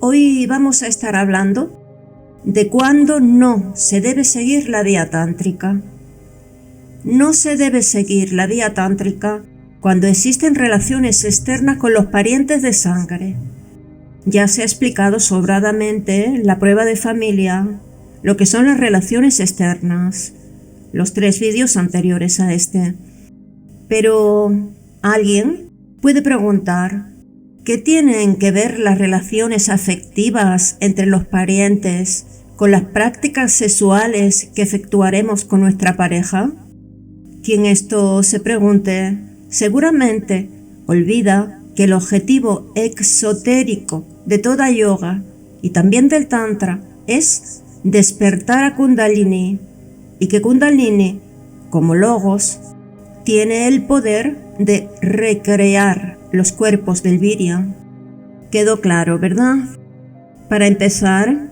Hoy vamos a estar hablando de cuándo no se debe seguir la vía tántrica. No se debe seguir la vía tántrica cuando existen relaciones externas con los parientes de sangre. Ya se ha explicado sobradamente en la prueba de familia lo que son las relaciones externas, los 3 vídeos anteriores a este. Pero alguien puede preguntar, ¿qué tienen que ver las relaciones afectivas entre los parientes con las prácticas sexuales que efectuaremos con nuestra pareja? Quien esto se pregunte, seguramente olvida que el objetivo exotérico de toda yoga y también del Tantra es despertar a Kundalini, y que Kundalini, como logos, tiene el poder de recrear los cuerpos del Virya. Quedó claro, ¿verdad? Para empezar,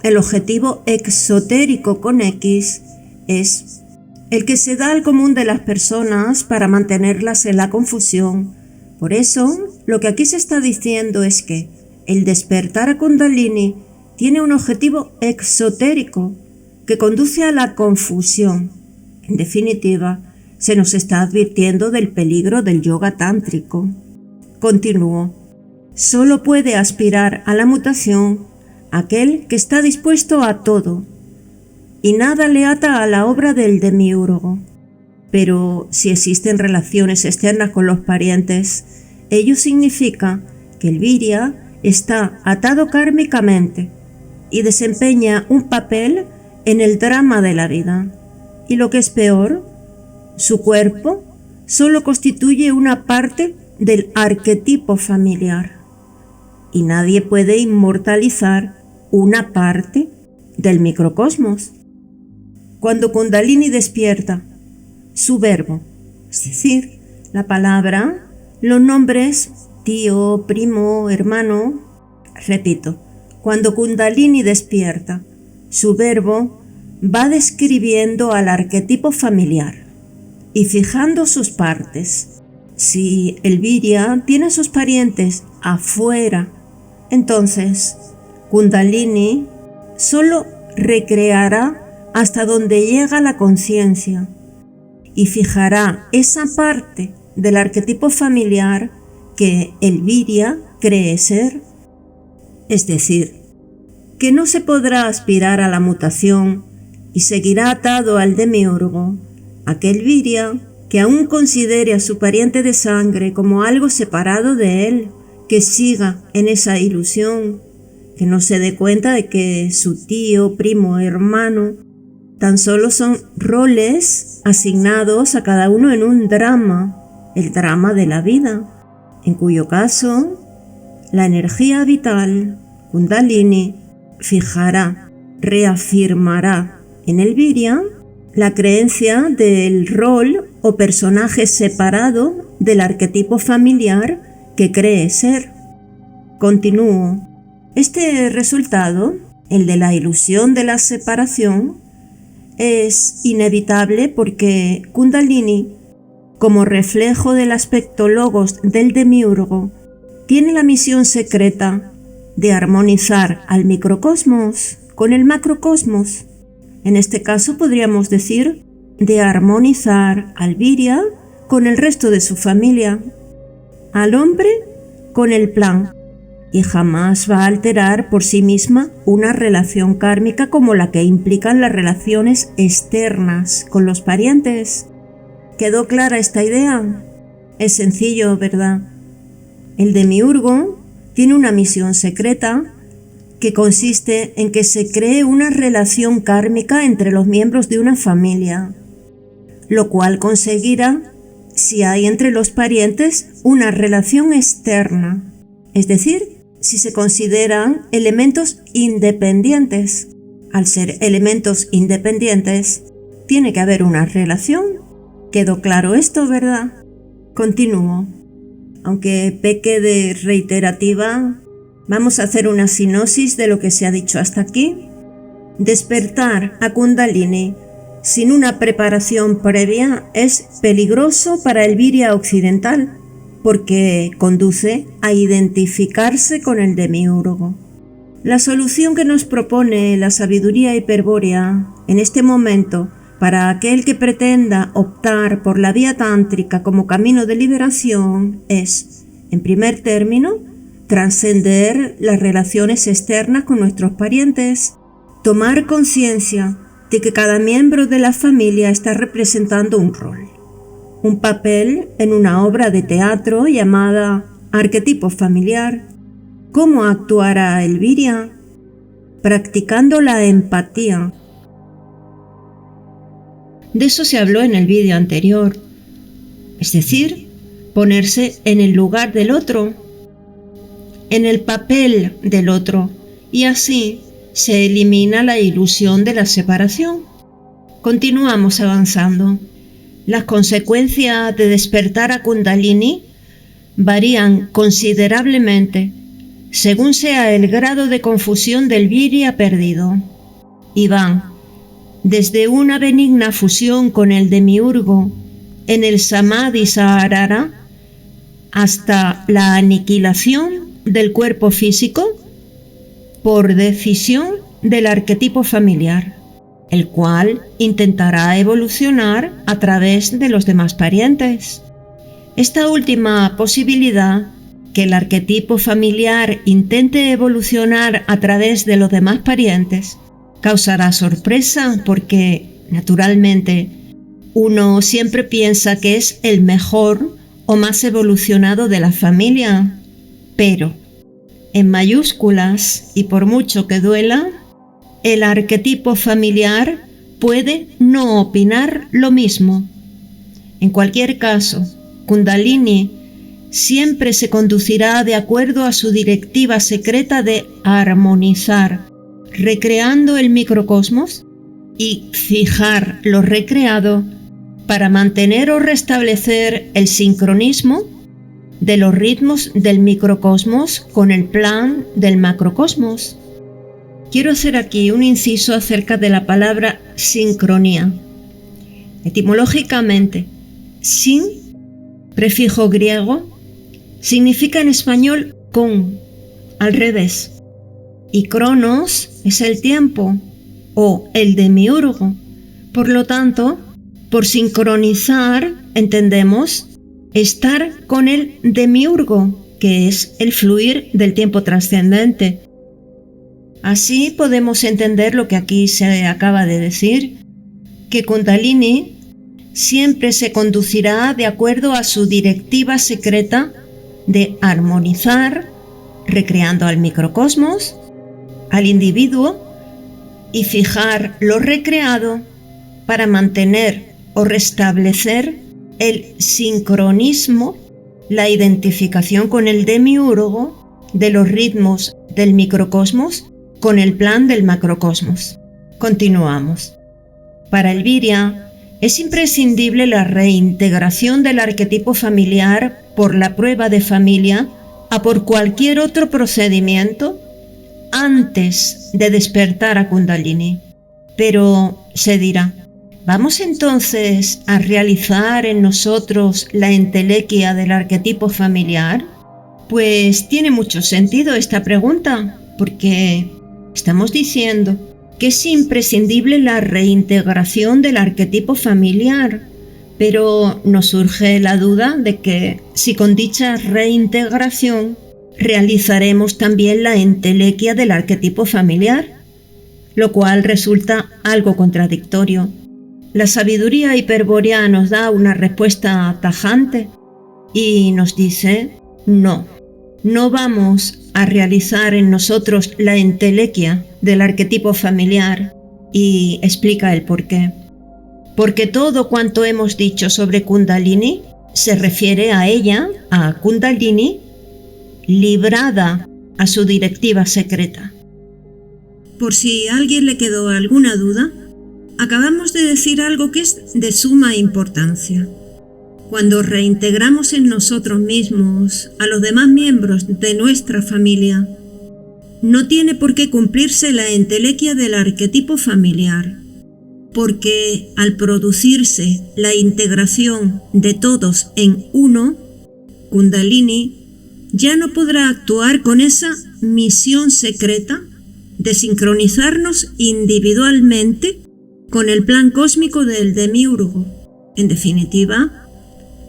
el objetivo exotérico con X es el que se da al común de las personas para mantenerlas en la confusión. Por eso, lo que aquí se está diciendo es que el despertar a Kundalini tiene un objetivo exotérico que conduce a la confusión. En definitiva, se nos está advirtiendo del peligro del yoga tántrico. Continúo. Solo puede aspirar a la mutación aquel que está dispuesto a todo, y nada le ata a la obra del demiurgo. Pero si existen relaciones externas con los parientes, ello significa que el Virya está atado kármicamente y desempeña un papel en el drama de la vida. Y lo que es peor, su cuerpo solo constituye una parte del arquetipo familiar, y nadie puede inmortalizar una parte del microcosmos. Cuando Kundalini despierta, su verbo, es decir, la palabra, los nombres tío, primo, hermano, repito, cuando Kundalini despierta, su verbo va describiendo al arquetipo familiar y fijando sus partes. Si el Virya tiene a sus parientes afuera, entonces Kundalini solo recreará hasta donde llega la conciencia y fijará esa parte del arquetipo familiar que el Virya cree ser. Es decir, que no se podrá aspirar a la mutación y seguirá atado al demiurgo aquel Virya que aún considere a su pariente de sangre como algo separado de él, que siga en esa ilusión, que no se dé cuenta de que su tío, primo, hermano, tan solo son roles asignados a cada uno en un drama, el drama de la vida, en cuyo caso la energía vital, Kundalini, fijará, reafirmará en el Virya la creencia del rol o personaje separado del arquetipo familiar que cree ser. Continúo. Este resultado, el de la ilusión de la separación, es inevitable porque Kundalini, como reflejo del aspecto logos del demiurgo, tiene la misión secreta de armonizar al microcosmos con el macrocosmos. En este caso podríamos decir de armonizar al Virya con el resto de su familia, al hombre con el plan, y jamás va a alterar por sí misma una relación kármica como la que implican las relaciones externas con los parientes. ¿Quedó clara esta idea? Es sencillo, ¿verdad? El demiurgo tiene una misión secreta que consiste en que se cree una relación kármica entre los miembros de una familia, lo cual conseguirá si hay entre los parientes una relación externa, es decir, si se consideran elementos independientes. Al ser elementos independientes, tiene que haber una relación. ¿Quedó claro esto, verdad? Continúo. Aunque peque de reiterativa, vamos a hacer una sinopsis de lo que se ha dicho hasta aquí. Despertar a Kundalini sin una preparación previa es peligroso para el Virya occidental, porque conduce a identificarse con el demiurgo. La solución que nos propone la sabiduría hiperbórea en este momento para aquel que pretenda optar por la vía tántrica como camino de liberación es, en primer término, trascender las relaciones externas con nuestros parientes, tomar conciencia de que cada miembro de la familia está representando un rol, un papel en una obra de teatro llamada arquetipo familiar. ¿Cómo actuará Elviria? Practicando la empatía. De eso se habló en el vídeo anterior, es decir, ponerse en el lugar del otro, en el papel del otro, y así se elimina la ilusión de la separación. Continuamos avanzando. Las consecuencias de despertar a Kundalini varían considerablemente según sea el grado de confusión del Virya perdido, y van desde una benigna fusión con el demiurgo en el Samadhi Saharara hasta la aniquilación del cuerpo físico por decisión del arquetipo familiar, el cual intentará evolucionar a través de los demás parientes. Esta última posibilidad, que el arquetipo familiar intente evolucionar a través de los demás parientes, causará sorpresa porque, naturalmente, uno siempre piensa que es el mejor o más evolucionado de la familia, pero, en mayúsculas y por mucho que duela, el arquetipo familiar puede no opinar lo mismo. En cualquier caso, Kundalini siempre se conducirá de acuerdo a su directiva secreta de armonizar, recreando el microcosmos y fijar lo recreado para mantener o restablecer el sincronismo de los ritmos del microcosmos con el plan del macrocosmos. Quiero hacer aquí un inciso acerca de la palabra sincronía. Etimológicamente, sin, prefijo griego, significa en español con, al revés, y cronos es el tiempo o el demiurgo. Por lo tanto, por sincronizar entendemos estar con el demiurgo, que es el fluir del tiempo trascendente. Así podemos entender lo que aquí se acaba de decir, que Kundalini siempre se conducirá de acuerdo a su directiva secreta de armonizar, recreando al microcosmos, al individuo, y fijar lo recreado para mantener o restablecer el sincronismo, la identificación con el demiurgo de los ritmos del microcosmos con el plan del macrocosmos. Continuamos. Para el Virya es imprescindible la reintegración del arquetipo familiar por la prueba de familia a por cualquier otro procedimiento antes de despertar a Kundalini. Pero se dirá, ¿vamos entonces a realizar en nosotros la entelequia del arquetipo familiar? Pues tiene mucho sentido esta pregunta, porque estamos diciendo que es imprescindible la reintegración del arquetipo familiar, pero nos surge la duda de que si con dicha reintegración realizaremos también la entelequia del arquetipo familiar, lo cual resulta algo contradictorio. La sabiduría hiperbórea nos da una respuesta tajante y nos dice, no vamos a realizar en nosotros la entelequia del arquetipo familiar, y explica el porqué. Porque todo cuanto hemos dicho sobre Kundalini se refiere a ella, a Kundalini, librada a su directiva secreta. Por si a alguien le quedó alguna duda, acabamos de decir algo que es de suma importancia. Cuando reintegramos en nosotros mismos a los demás miembros de nuestra familia, no tiene por qué cumplirse la entelequia del arquetipo familiar, porque al producirse la integración de todos en uno, Kundalini ya no podrá actuar con esa misión secreta de sincronizarnos individualmente con el plan cósmico del demiurgo. En definitiva,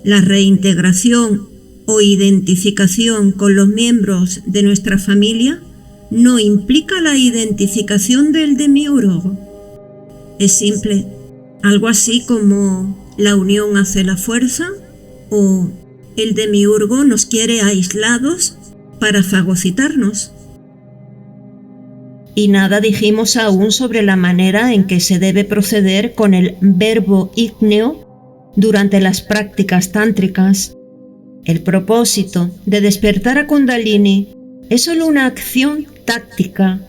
la reintegración o identificación con los miembros de nuestra familia no implica la identificación del demiurgo. Es simple, algo así como la unión hace la fuerza o el demiurgo nos quiere aislados para fagocitarnos. Y nada dijimos aún sobre la manera en que se debe proceder con el verbo ígneo durante las prácticas tántricas. El propósito de despertar a Kundalini es solo una acción táctica,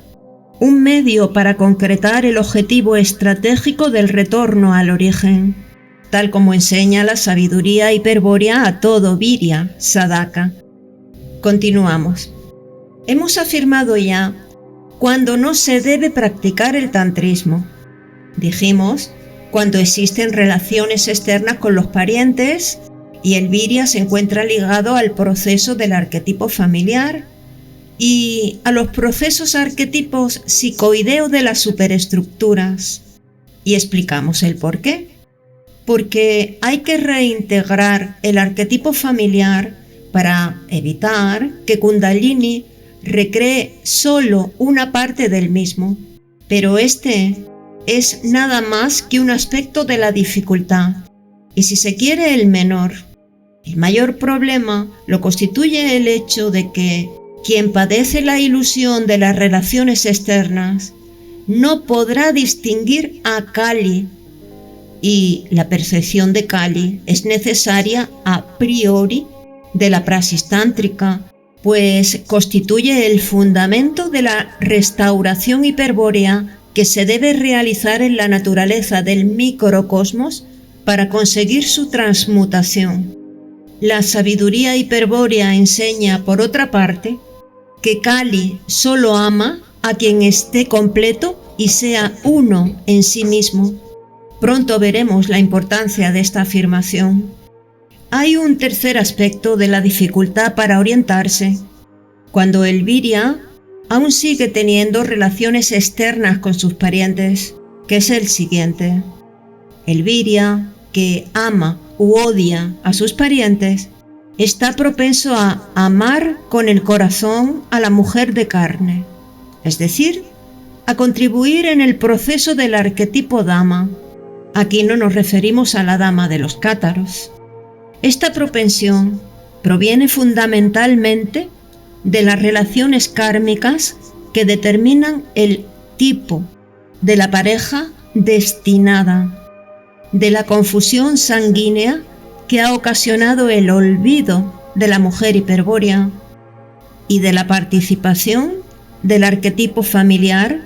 un medio para concretar el objetivo estratégico del retorno al origen, tal como enseña la sabiduría hiperbórea a todo Virya Sadhaka. Continuamos. Hemos afirmado ya cuando no se debe practicar el tantrismo. Dijimos cuando existen relaciones externas con los parientes y el Virya se encuentra ligado al proceso del arquetipo familiar y a los procesos arquetipos psicoideos de las superestructuras. Y explicamos el por qué. Porque hay que reintegrar el arquetipo familiar para evitar que Kundalini recree solo una parte del mismo, pero este es nada más que un aspecto de la dificultad, y si se quiere el menor. El mayor problema lo constituye el hecho de que quien padece la ilusión de las relaciones externas no podrá distinguir a Kali, y la percepción de Kali es necesaria a priori de la praxis tántrica, pues constituye el fundamento de la restauración hiperbórea que se debe realizar en la naturaleza del microcosmos para conseguir su transmutación. La sabiduría hiperbórea enseña, por otra parte, que Kali solo ama a quien esté completo y sea uno en sí mismo. Pronto veremos la importancia de esta afirmación. Hay un tercer aspecto de la dificultad para orientarse. Cuando el Virya aún sigue teniendo relaciones externas con sus parientes, que es el siguiente. El Virya, que ama u odia a sus parientes, está propenso a amar con el corazón a la mujer de carne, es decir, a contribuir en el proceso del arquetipo Dama. Aquí no nos referimos a la dama de los cátaros. Esta propensión proviene fundamentalmente de las relaciones kármicas que determinan el tipo de la pareja destinada, de la confusión sanguínea que ha ocasionado el olvido de la mujer hiperbórea y de la participación del arquetipo familiar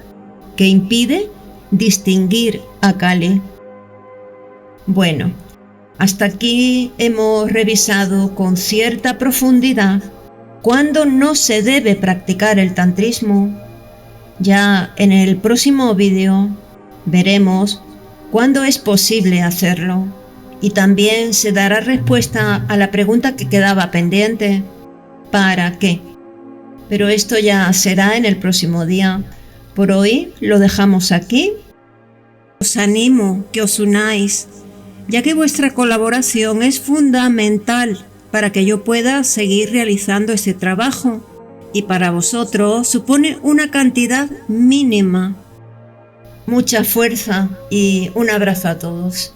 que impide distinguir a Kali. Bueno, hasta aquí hemos revisado con cierta profundidad cuándo no se debe practicar el tantrismo. Ya en el próximo vídeo veremos cuándo es posible hacerlo y también se dará respuesta a la pregunta que quedaba pendiente: ¿para qué? Pero esto ya será en el próximo día. Por hoy lo dejamos aquí. Os animo que os unáis, ya que vuestra colaboración es fundamental para que yo pueda seguir realizando este trabajo y para vosotros supone una cantidad mínima. Mucha fuerza y un abrazo a todos.